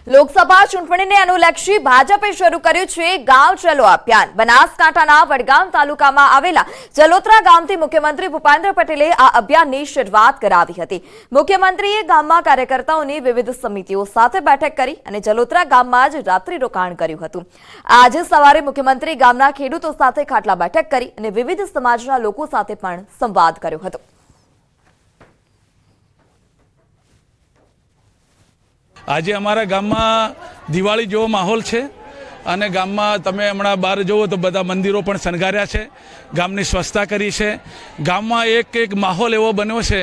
લોકસભા ચૂંટણીને અનુલક્ષી ભાજપે શરૂ કર્યું છે ગાંવ ચલો અભિયાન। બનાસકાંઠાના વડગામ તાલુકામાં આવેલા જલોત્રા ગામથી મુખ્યમંત્રી ભૂપેન્દ્ર પટેલે આ અભિયાનની શરૂઆત કરાવી હતી। મુખ્યમંત્રીએ ગામમાં કાર્યકર્તાઓની વિવિધ સમિતિઓ સાથે બેઠક કરી અને જલોત્રા ગામમાં જ રાત્રિ રોકાણ કર્યું હતું। આજે સવારે મુખ્યમંત્રી ગામના ખેડૂતો સાથે ખાટલા બેઠક કરી અને વિવિધ સમાજના લોકો સાથે પણ સંવાદ કર્યો હતો। आज अमरा गाम में दिवाળી जो माहौल है અને ગામમાં તમે હમણાં બહાર જોવો તો બધા મંદિરો પણ શણગાર્યા છે, ગામની સ્વચ્છતા કરી છે। ગામમાં એક માહોલ એવો બન્યો છે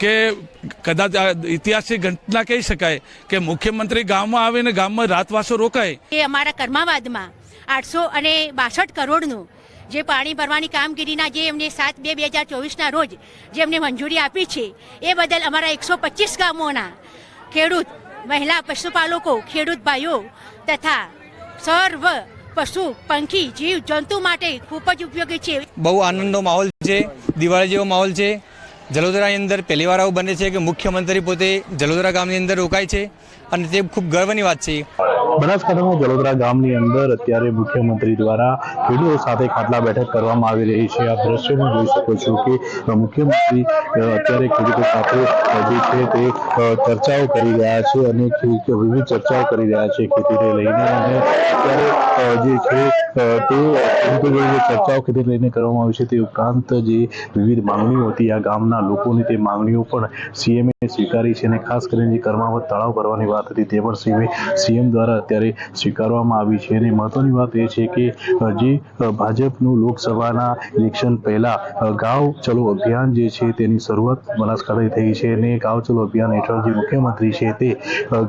કે કદાચ ઐતિહાસિક ઘટના કહી શકાય કે મુખ્યમંત્રી ગામમાં આવીને ગામમાં રાતવાસો રોકાય। એ અમારા કર્માવાદમાં 862 કરોડનું જે પાણી ભરવાની કામગીરીના જે એમને 7/2/2024ના રોજ જે એમને મંજૂરી આપી છે એ બદલ અમારા 125 ગામોના ખેડૂત, महिला पशुपालकों, खेडूत भाईओ तथा सर्व पशु पंखी जीव जंतु माटे खूब ज उपयोगी है। बहु आनंदनो माहौल है, दिवाળી जेवो माहौल है। जलोदरा अंदर पहली बार आવું બને છે કે મુખ્યમંત્રી પોતે જલોદરા ગામની અંદર રોકાય છે અને તે ખૂબ ગર્વની વાત છે। બનાસકાંઠાના જલોદરા ગામની અંદર અત્યારે મુખ્યમંત્રી દ્વારા ખેડૂતો સાથે ખાટલા બેઠક કરવામાં આવી રહી છે। આ દ્રશ્યમાં જોઈ શકો છો કે મુખ્યમંત્રી અત્યારે ખેડૂતો સાથે જે છે તે ચર્ચાઓ કરી રહ્યા છે અને વિવિધ ચર્ચાઓ કરી રહ્યા છે ખેતીને લઈને। અને અત્યારે જે છે તે ખેડૂતો જોડે ચર્ચાઓ ખેતી લઈને કરવામાં આવી છે, તે ઉપરાંત જે વિવિધ માંગણીઓ હતી આ ગામના લોકોની તે માંગણીઓ પણ સીએમએ સ્વીકારી છે અને ખાસ કરીને જે કર્માવત તળાવ કરવાની વાત હતી તે પણ સીએમ દ્વારા અત્યારે સ્વીકારવામાં આવી છે। અને મહત્વની વાત એ છે કે જે ભાજપનું લોકસભાના ઇલેક્શન પહેલા ગાંવ ચલો અભિયાન જે છે તેની શરૂઆત બનાસકાંઠાથી થઈ છે અને ગાંવ ચલો અભિયાન હેઠળ જે મુખ્યમંત્રી છે તે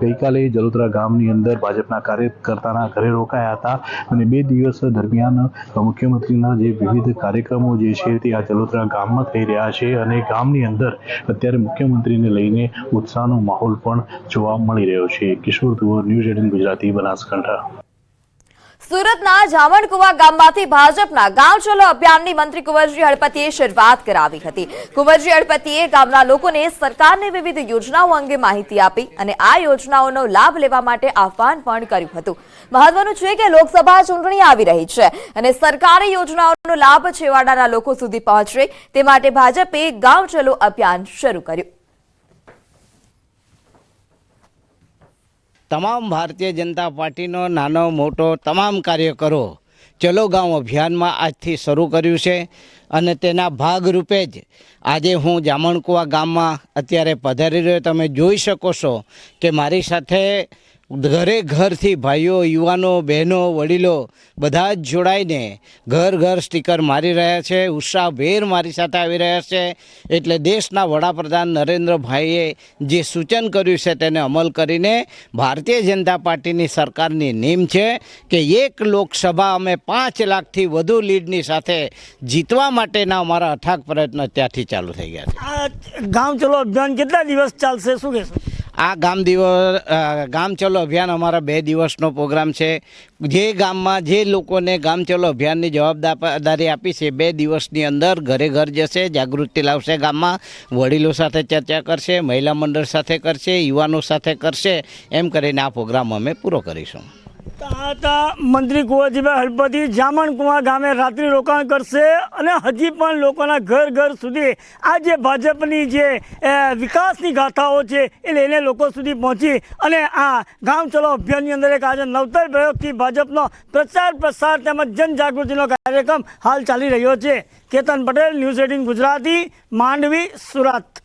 ગઈકાલે જલોદરા ગામની અંદર ભાજપના કાર્યકર્તાના ઘરે રોકાયા હતા અને 2 દિવસ દરમિયાન મુખ્યમંત્રીના જે વિવિધ કાર્યક્રમો જે છે તે આ જલોદરા ગામમાં થઈ રહ્યા છે અને ગામની અંદર અત્યારે મુખ્યમંત્રીને લઈને ઉત્સાહનો માહોલ પણ જોવા મળી રહ્યો છે। કિશોર તુવર, ન્યૂઝ 18 ગુજરાતી, બનાસકાંઠા। સુરતના જામણકુવા ગામમાંથી ભાજપના ગાંવ ચલો અભિયાનની મંત્રી કુંવરજી હળપતિએ શરૂઆત કરાવી હતી। કુંવરજી હળપતિએ ગામના લોકોને સરકારની વિવિધ યોજનાઓ અંગે માહિતી આપી અને આ યોજનાઓનો લાભ લેવા માટે આહ્વાન પણ કર્યું હતું। મહત્વનું છે કે લોકસભા ચૂંટણી આવી રહી છે અને સરકારી યોજનાઓનો લાભ છેવાડાના લોકો સુધી પહોંચે તે માટે ભાજપે ગાંવ ચલો અભિયાન શરૂ કર્યું। તમામ ભારતીય જનતા પાર્ટીનો નાનો મોટો તમામ કાર્યકરો ચલો ગાંવ અભિયાનમાં આજથી શરૂ કર્યું છે અને તેના ભાગરૂપે જ આજે હું જામણકુવા ગામમાં અત્યારે પધારી રહ્યો। તમે જોઈ શકો છો કે મારી સાથે ઘરે ઘરથી ભાઈઓ, યુવાનો, બહેનો, વડીલો બધા જ જોડાઈને ઘર ઘર સ્ટીકર મારી રહ્યા છે, ઉત્સાહભેર મારી સાથે આવી રહ્યા છે। એટલે દેશના વડાપ્રધાન નરેન્દ્રભાઈએ જે સૂચન કર્યું છે તેને અમલ કરીને ભારતીય જનતા પાર્ટીની સરકારની નેમ છે કે એક લોકસભા અમે 5 લાખથી વધુ લીડની સાથે જીતવા માટેના અમારા અથાગ પ્રયત્ન અત્યારથી ચાલુ થઈ ગયા છે। આ ગામ ચલો અભિયાન કેટલા દિવસ ચાલશે, શું કહેશો? આ ગામ ચલો અભિયાન અમારા 2 દિવસનો પ્રોગ્રામ છે। જે ગામમાં જે લોકોને ગામ ચલો અભિયાનની જવાબદારી આપી છે 2 દિવસની અંદર ઘરે ઘર જશે, જાગૃતિ લાવશે, ગામમાં વડીલો સાથે ચર્ચા કરશે, મહિલા મંડળ સાથે કરશે, યુવાનો સાથે કરશે, એમ કરીને આ પ્રોગ્રામ અમે પૂરો કરીશું। મંત્રી કુંવરજીભાઈ હળપતિ જામણકુવા ગામે રાત્રિ રોકાણ કરશે અને હજી પણ લોકોના ઘર ઘર સુધી આ જે ભાજપની જે વિકાસની ગાથાઓ છે એ લઈને લોકો સુધી પહોંચી અને આ ગામ ચલો અભિયાનની અંદર એક આજે નવતર પ્રયોગથી ભાજપનો પ્રચાર પ્રસાર તેમજ જનજાગૃતિનો કાર્યક્રમ હાલ ચાલી રહ્યો છે। કેતન પટેલ, ન્યૂઝ 18 ગુજરાતી, માંડવી, સુરત।